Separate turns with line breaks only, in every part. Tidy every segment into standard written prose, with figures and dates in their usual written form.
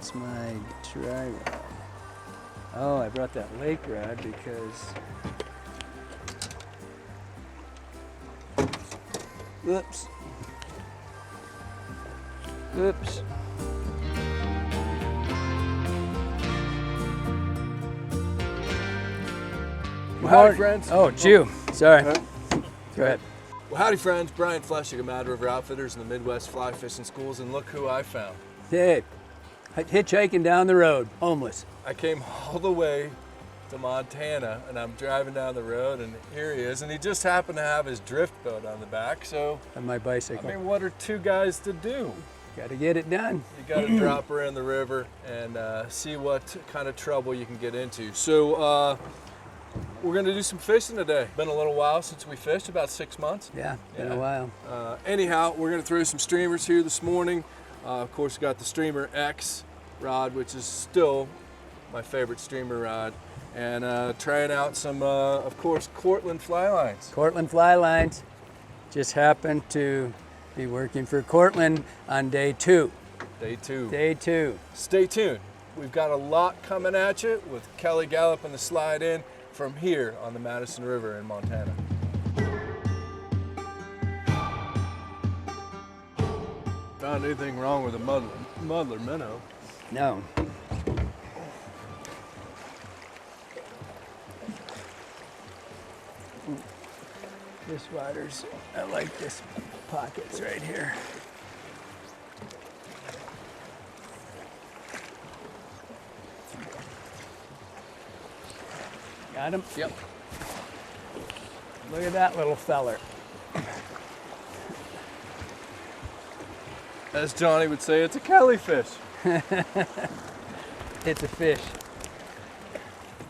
That's my dry rod. Oh, I brought that lake rod because... Oops. Oops.
Well, howdy, friends.
Oh, it's you. Sorry. Go ahead.
Well, howdy, friends. Brian Flechsig of Madison River Outfitters in the Midwest Fly Fishing Schools, and look who I found.
Hey, hitchhiking down the road, homeless.
I came all the way to Montana, and I'm driving down the road, and here he is, and he just happened to have his drift boat on the back, so...
On my bicycle.
I mean, what are two guys to do?
Got to get it done.
You got to drop her in the river and see what kind of trouble you can get into. So we're going to do some fishing today. Been a little while since we fished, about 6 months.
Yeah, been a while.
Anyhow, we're going to throw some streamers here this morning. Of course, we got the Streamer X rod, which is still my favorite streamer rod. And trying out some, of course, Cortland fly lines.
Cortland fly lines. Just happened to be working for Cortland on day 2.
Day 2.
Day 2.
Stay tuned. We've got a lot coming at you with Kelly Galloup and the Slide In from here on the Madison River in Montana. Found anything wrong with a muddler minnow?
No. This water's, I like this pockets right here. Got him?
Yep.
Look at that little feller.
As Johnny would say, it's a Kelly fish.
It's a fish.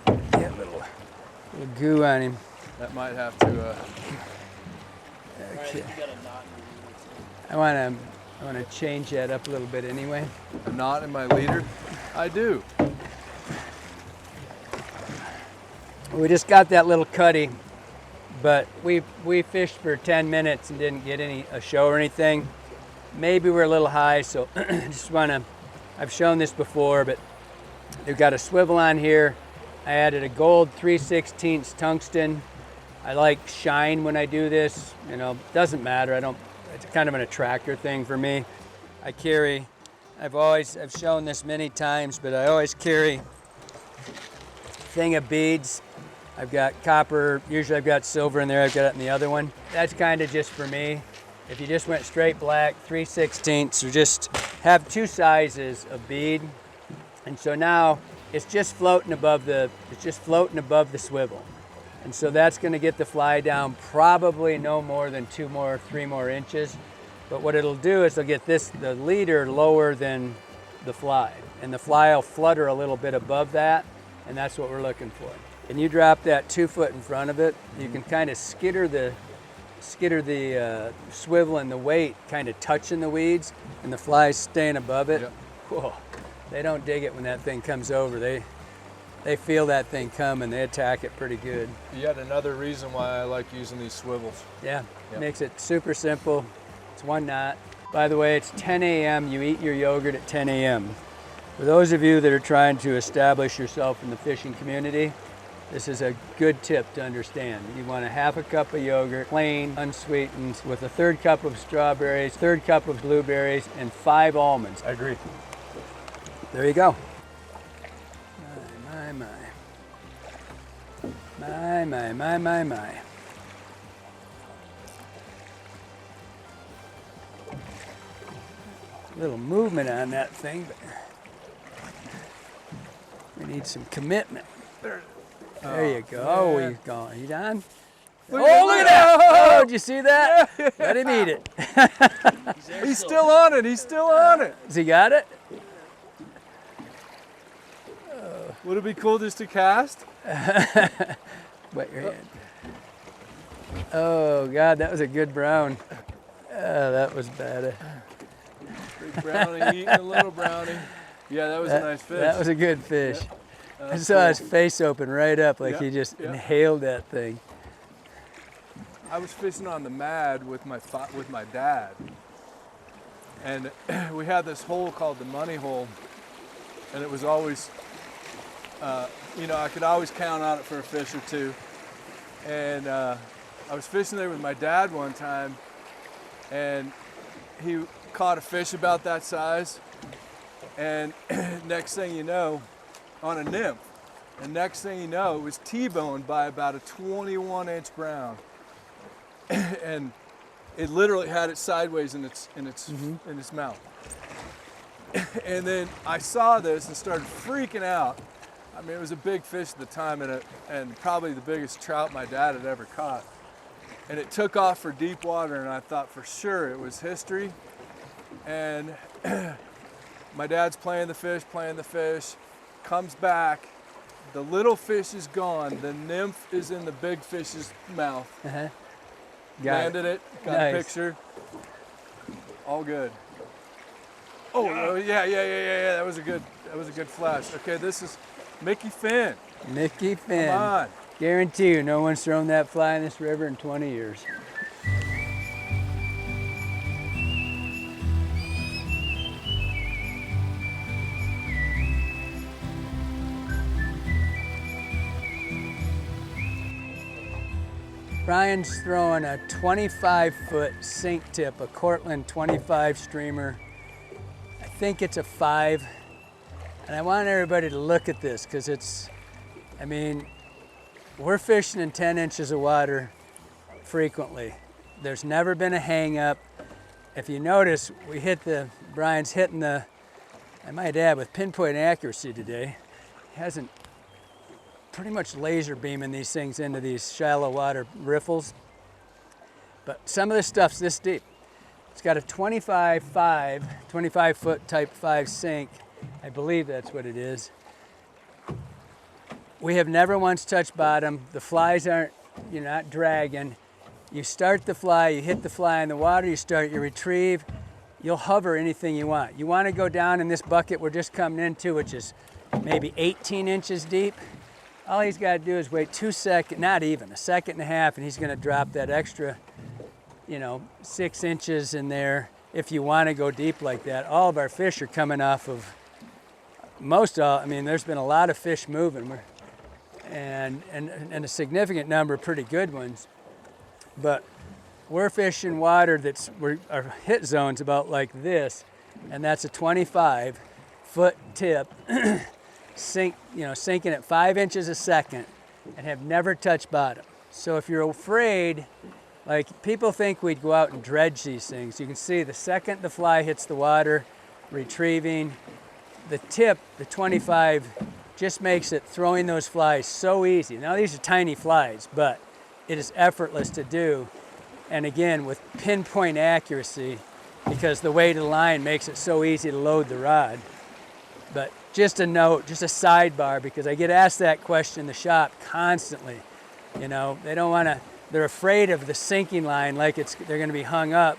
Get a little goo on him.
That might have to.
Okay. I want to change that up a little bit anyway.
A knot in my leader? I do.
We just got that little cutty, but we fished for 10 minutes and didn't get a show or anything. Maybe we're a little high, so just I've shown this before, but they've got a swivel on here. I added a gold 3/16 tungsten. I like shine when I do this, you know, doesn't matter. It's kind of an attractor thing for me. I've shown this many times, but I always carry a thing of beads. I've got copper, usually I've got silver in there, I've got it in the other one. That's kind of just for me. If you just went straight black, 3/16, or just have 2 sizes of bead. And so now it's just floating above the swivel. And so that's going to get the fly down probably no more than 3 more inches. But what it'll do is it'll get the leader lower than the fly. And the fly will flutter a little bit above that, and that's what we're looking for. And you drop that 2 foot in front of it, you can kind of skitter the swivel and the weight kind of touching the weeds, and the fly's staying above it.
Yep.
Whoa, they don't dig it when that thing comes over. They feel that thing come and they attack it pretty good.
Yet another reason why I like using these swivels.
Yeah,
Yep.
Makes it super simple. It's 1 knot. By the way, it's 10 a.m. You eat your yogurt at 10 a.m. For those of you that are trying to establish yourself in the fishing community, this is a good tip to understand. You want a 1/2 cup of yogurt, plain, unsweetened, with a 1/3 cup of strawberries, 1/3 cup of blueberries, and 5 almonds.
I agree.
There you go. My. A little movement on that thing, but we need some commitment. There you go. Oh, he's gone. He's on? Look at that! Oh, did you see that? Yeah. Let him eat it.
He's still on it. He's still on it.
Has he got it?
Would it be cool just to cast?
Wet your hand. Oh, God, that was a good brown. That was bad.
Big brownie eating a little brownie. Yeah, that was a nice fish.
That was a good fish.
Yeah,
I saw his face open right up like he just
yeah.
inhaled that thing.
I was fishing on the Mad with my dad, and we had this hole called the money hole, and it was always, you know, I could always count on it for a fish or two. And I was fishing there with my dad one time, and he caught a fish about that size, and next thing you know, on a nymph, and next thing you know, it was T-boned by about a 21-inch brown, and it literally had it sideways in its mouth. And then I saw this and started freaking out. I mean, it was a big fish at the time, and probably the biggest trout my dad had ever caught. And it took off for deep water, and I thought for sure it was history. And my dad's playing the fish, comes back, the little fish is gone, the nymph is in the big fish's mouth. Landed it, got a picture, all good. Oh yeah, that was a good flash. Okay, this is Mickey Finn.
Mickey Finn.
Come on.
Guarantee you, no one's thrown that fly in this river in 20 years. Brian's throwing a 25-foot sink tip, a Cortland 25 streamer. I think it's a 5. And I want everybody to look at this because it's, I mean, we're fishing in 10 inches of water frequently. There's never been a hang up. If you notice, Brian's hitting the, I might add, with pinpoint accuracy today. He hasn't pretty much laser beaming these things into these shallow water riffles. But some of this stuff's this deep. It's got a 25 foot type 5 sink. I believe that's what it is. We have never once touched bottom. The flies aren't, you're not dragging. You start the fly, you hit the fly in the water, you start your retrieve, you'll hover anything you want. You want to go down in this bucket we're just coming into, which is maybe 18 inches deep. All he's got to do is wait 2 seconds, not even, a second and a half, and he's going to drop that extra, 6 inches in there if you want to go deep like that. All of our fish are coming off of, there's been a lot of fish moving, and a significant number of pretty good ones. But we're fishing water our hit zone's about like this, and that's a 25-foot tip. Sinking at 5 inches a second and have never touched bottom. So if you're afraid, like people think we'd go out and dredge these things. You can see the second the fly hits the water, retrieving, the tip, the 25, just makes it throwing those flies so easy. Now these are tiny flies, but it is effortless to do. And again, with pinpoint accuracy, because the weight of the line makes it so easy to load the rod. But just a note, just a sidebar, because I get asked that question in the shop constantly. They don't want to, they're afraid of the sinking line like they're going to be hung up.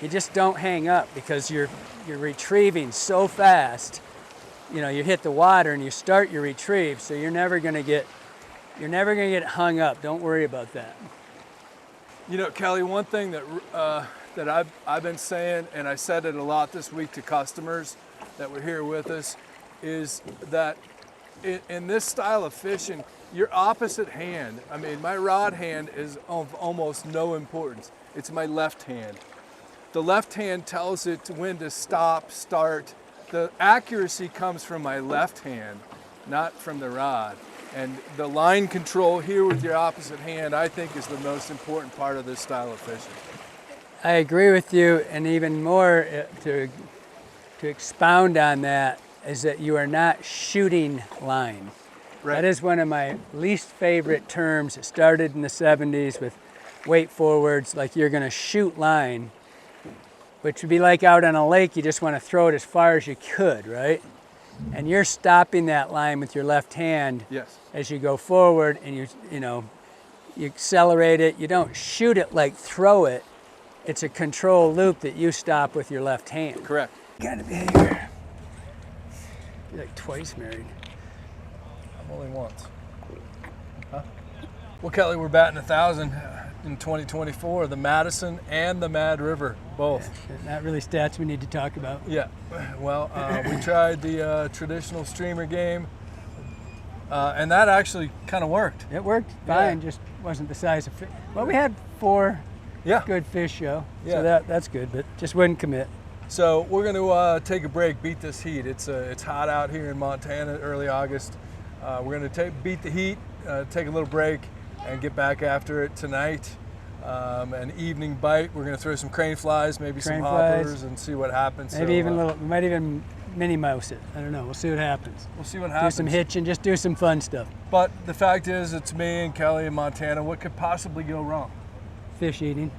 You just don't hang up because you're retrieving so fast. You hit the water and you start your retrieve, so you're never going to get hung up. Don't worry about that.
Kelly, one thing that I've been saying, and I said it a lot this week to customers that were here with us, is that in this style of fishing, your opposite hand, my rod hand is of almost no importance. It's my left hand. The left hand tells it when to stop, start. The accuracy comes from my left hand, not from the rod. And the line control here with your opposite hand, I think, is the most important part of this style of fishing.
I agree with you, and even more to expound on that is that you are not shooting line.
Right.
That is one of my least favorite terms. It started in the 70s with weight forwards, like you're going to shoot line, which would be like out on a lake, you just want to throw it as far as you could, right? And you're stopping that line with your left hand.
Yes.
As you go forward, and you accelerate it. You don't shoot it like throw it. It's a control loop that you stop with your left hand.
Correct.
Gotta be here. You're like twice married.
I'm only once. Huh? Well, Kelly, we're batting 1,000. in 2024, the Madison and the Mad River, both.
Yeah, not really stats we need to talk about.
Yeah, well, we tried the traditional streamer game, and that actually kind of worked.
It worked fine,
Yeah.
just wasn't the size of fish. Well, we had 4
Yeah.
good fish show,
Yeah.
so that's good, but just wouldn't commit.
So we're going to take a break, beat this heat. It's hot out here in Montana, early August. We're going to beat the heat, take a little break, and get back after it tonight. An evening bite. We're going to throw some crane flies, maybe some
Crane flies.
hoppers, and see what happens.
Maybe
So,
even we might even mini mouse it. I don't know. We'll see what happens.
We'll see what
Do
happens.
some hitching, just do some fun stuff.
But the fact is, it's me and Kelly in Montana. What could possibly go wrong?
Fish eating.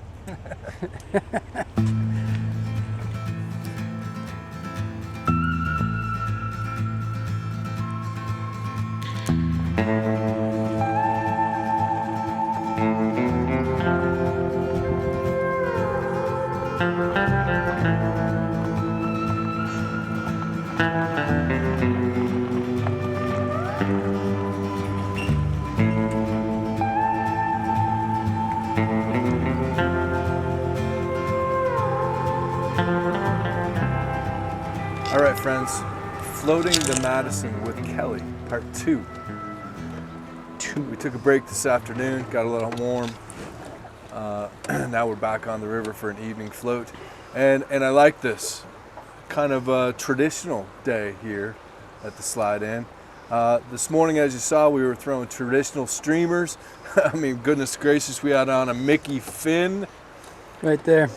All right, friends. Floating the Madison with Kelly, part 2. We took a break this afternoon, got a little warm. Now we're back on the river for an evening float. And I like this kind of a traditional day here at the Slide In. This morning, as you saw, we were throwing traditional streamers. I mean, goodness gracious, we had on a Mickey fin.
Right there.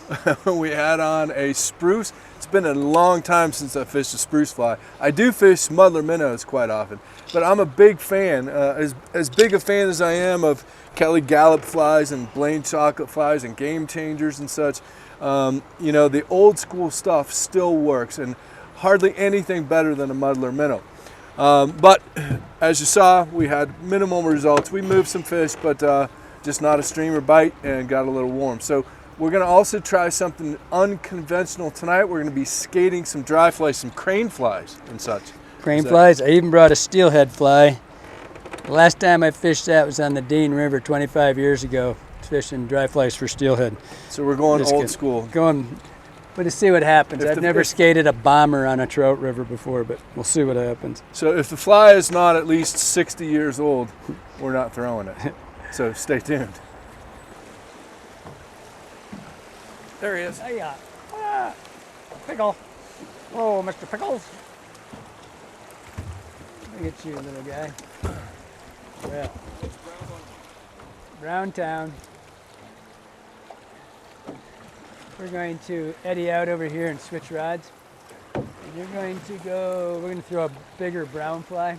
We had on a spruce. It's been a long time since I fished a spruce fly. I do fish smuggler minnows quite often, but I'm a big fan, as big a fan as I am of Kelly Galloup flies and Blaine chocolate flies and game changers and such. You know, the old school stuff still works, and hardly anything better than a muddler minnow. But as you saw, we had minimal results. We moved some fish, but just not a streamer bite, and got a little warm. So we're going to also try something unconventional tonight. We're going to be skating some dry flies, some crane flies and such.
Crane flies. I even brought a steelhead fly. The last time I fished that was on the Dean River 25 years ago, fishing dry flies for steelhead.
So we're going
Just
old
good.
school.
But to see what happens.
If
I've
the
never
fish-
skated a bomber on a trout river before, but we'll see what happens.
So if the fly is not at least 60 years old, we're not throwing it. So stay tuned. There he is.
Hey, Pickle. Oh, Mr. Pickles. Look at you, little guy. Well, Brown Town. We're going to eddy out over here and switch rods. And we're going to throw a bigger brown fly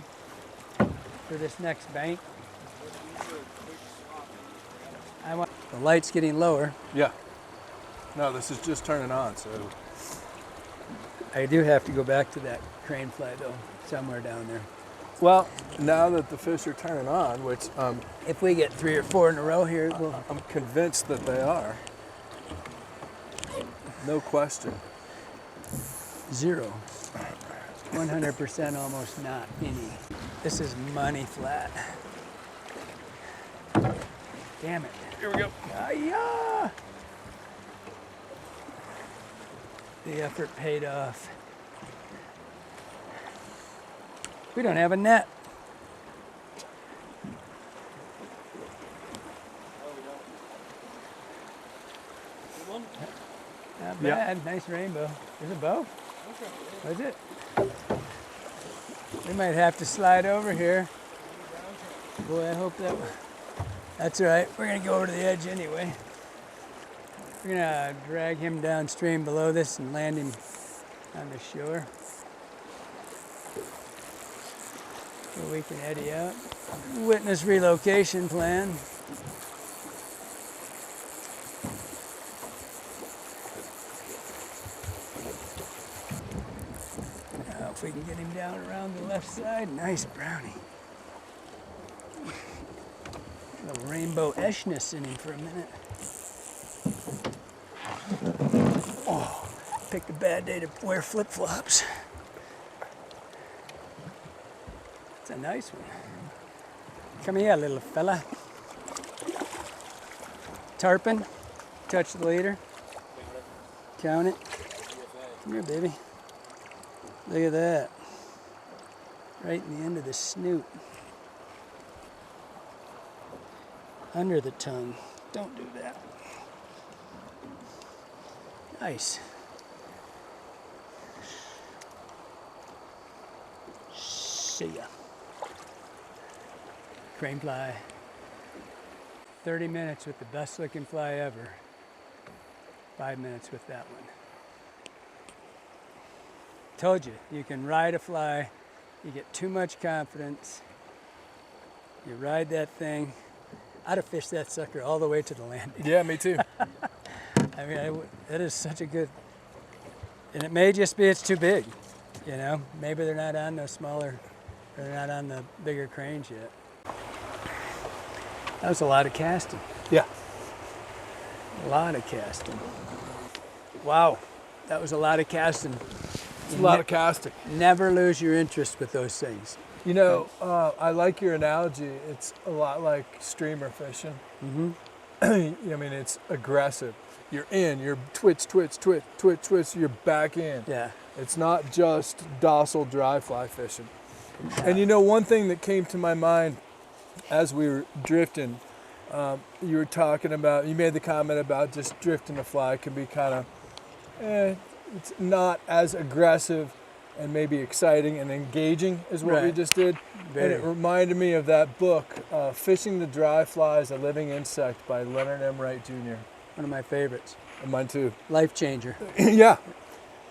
for this next bank. The light's getting lower.
Yeah. No, this is just turning on, so.
I do have to go back to that crane fly though, somewhere down there.
Well, now that the fish are turning on, which
If we get 3 or 4 in a row here, we'll
I'm convinced that they are. No question.
0. 100% almost not any. This is money flat. Damn it.
Here we go.
Yeah. The effort paid off. We don't have a net. Not
Yeah.
bad. Nice rainbow. There's a bow. Was it? We might have to slide over here. Boy, I hope that. That's all right. We're gonna go over to the edge anyway. We're gonna drag him downstream below this and land him on the shore. So we can eddy out. Witness relocation plan. Now if we can get him down around the left side. Nice brownie. A little rainbow eshness in him for a minute. Oh, picked a bad day to wear flip-flops. It's a nice one. Come here, little fella. tarpon. Touch the leader. Count it. Come here, baby. Look at that. Right in the end of the snoot. Under the tongue. Don't do that. Nice. See ya. Crane fly. 30 minutes with the best looking fly ever. 5 minutes with that one. Told you, you can ride a fly. You get too much confidence. You ride that thing. I'd have fished that sucker all the way to the landing.
Yeah, me too.
I mean, that is such a good, and it may just be it's too big, you know? Maybe they're not on those smaller, or they're not on the bigger cranes yet. That was a lot of casting.
Yeah.
A lot of casting. Wow, that was a lot of casting.
It's a lot of casting.
Never lose your interest with those things.
You know, I like your analogy. It's a lot like streamer fishing. Mm-hmm. I mean, it's aggressive. You're in, you're twitch, you're back in.
Yeah.
It's not just docile dry fly fishing. Yeah. And you know, one thing that came to my mind as we were drifting, you were talking about, you made the comment about just drifting a fly can be kind of, it's not as aggressive and maybe exciting and engaging as what we just did.
Very.
And it reminded me of that book, Fishing the Dry Fly as a Living Insect by Leonard M. Wright Jr.
One of my favorites.
And mine too.
Life changer.
Yeah.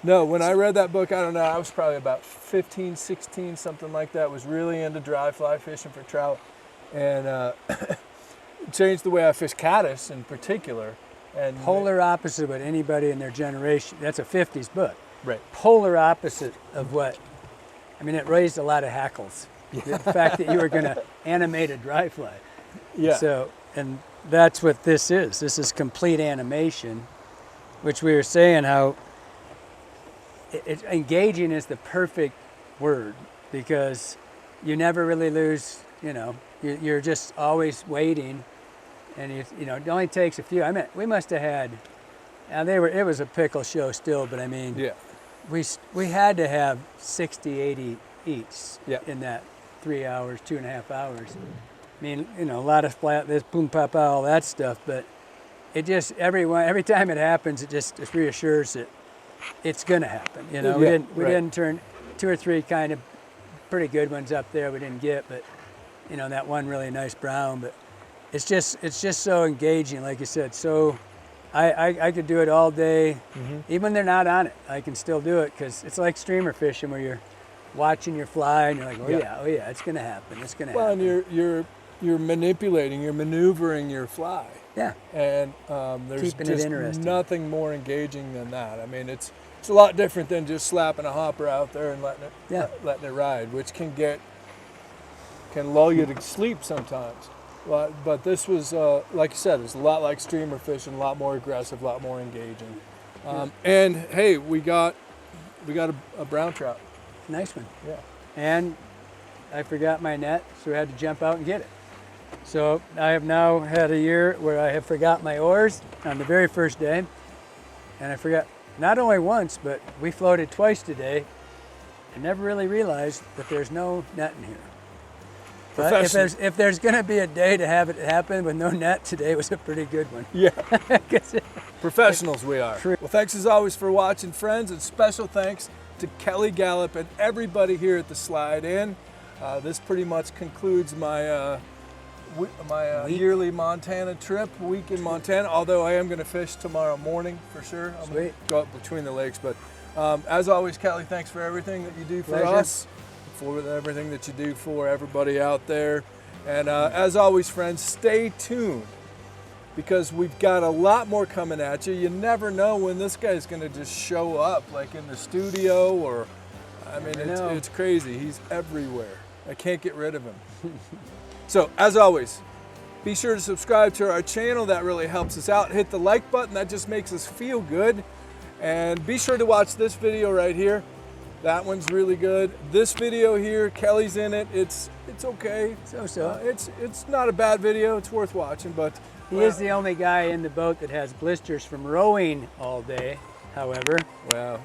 No, when I read that book, I don't know, I was probably about 15, 16, something like that, was really into dry fly fishing for trout. And changed the way I fish caddis in particular. And
polar opposite of what anybody in their generation, that's a 50s book.
Right.
Polar opposite of what, I mean, it raised a lot of hackles. Yeah. The fact that you were going to animate a dry fly.
Yeah.
So, and that's what this is. This is complete animation, which we were saying how engaging is the perfect word because you never really lose, you know, you're just always waiting. And you know, it only takes a few. I mean, we must have had, and it was a pickle show still, but I mean,
yeah,
we had to have 60, 80 each in that 3 hours, 2.5 hours. I mean, you know, a lot of flat, this boom, pop, all that stuff, but it just, every time it happens, it reassures that it's going to happen. You know, we didn't turn 2 or 3 kind of pretty good ones up there we didn't get, but, you know, that one really nice brown, but it's just so engaging, like you said. So I could do it all day, even when they're not on it. I can still do it because it's like streamer fishing where you're watching your fly and you're like, oh yeah, it's gonna happen. It's gonna happen.
Well, and you're manipulating, you're maneuvering your fly.
Yeah.
And there's
keeping it
just
interesting.
Nothing more engaging than that. I mean, it's a lot different than just slapping a hopper out there and letting it ride, which can lull you to sleep sometimes. But this was, like you said, it's a lot like streamer fishing, a lot more aggressive, a lot more engaging. And hey, we got a brown trout.
Nice one.
Yeah.
And I forgot my net, so I had to jump out and get it. So I have now had a year where I have forgot my oars on the very first day. And I forgot not only once, but we floated twice today and never really realized that there's no net in here. But if there's going to be a day to have it happen with no net, today was a pretty good one.
Yeah. Professionals we are. True. Well, thanks as always for watching, friends, and special thanks to Kelly Galloup and everybody here at the Slide In. This pretty much concludes my yearly Montana trip, week in Montana, although I am going to fish tomorrow morning for sure. I'm going to go up between the lakes. But as always, Kelly, thanks for everything that you do for us. For everything that you do for everybody out there. And as always, friends, stay tuned because we've got a lot more coming at you. You never know when this guy's going to just show up, like in the studio or, I mean, it's crazy. He's everywhere. I can't get rid of him. So, as always, be sure to subscribe to our channel. That really helps us out. Hit the like button. That just makes us feel good. And be sure to watch this video right here. That one's really good. This video here, Kelly's in it. It's okay.
So.
It's not a bad video. It's worth watching, but
He is the only guy in the boat that has blisters from rowing all day, however.
well,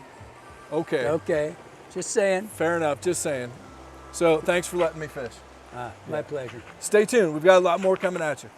okay.
Okay, just saying.
Fair enough. Just saying. So thanks for letting me fish.
My pleasure.
Stay tuned. We've got a lot more coming at you.